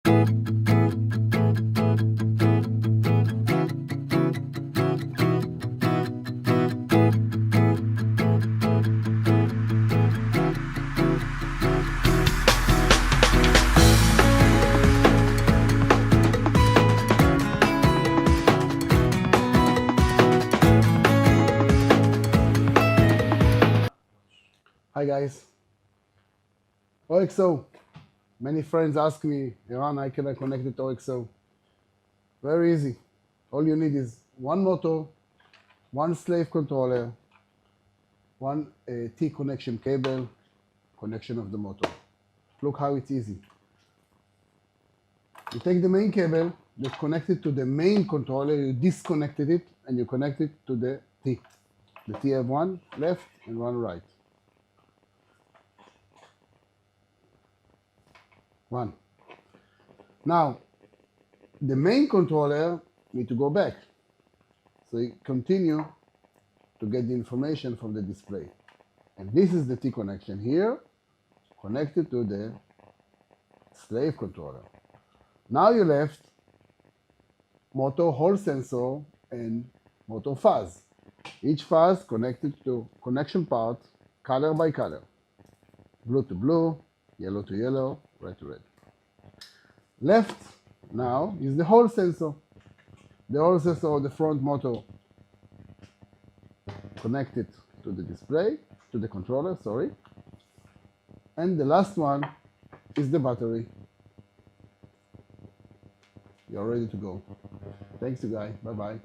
Hi guys, OXO. Many friends ask me, Iran, how can I connect it to OXO? Very easy. All you need is one motor, one slave controller, one T connection cable, connection of the motor. Look how it's easy. You take the main cable that's connected to the main controller, you disconnected it, and you connect it to the T. The T have one left and one right. One. Now, the main controller need to go back. So you continue to get the information from the display. And this is the T connection here, connected to the slave controller. Now you left motor Hall sensor and motor fuzz. Each fuzz connected to connection part, color by color. Blue to blue, yellow to yellow, red to red. Left now is the Hall sensor. The Hall sensor of the front motor connected to the display, to the controller, sorry. And the last one is the battery. You're ready to go. Thanks you guys. Bye-bye.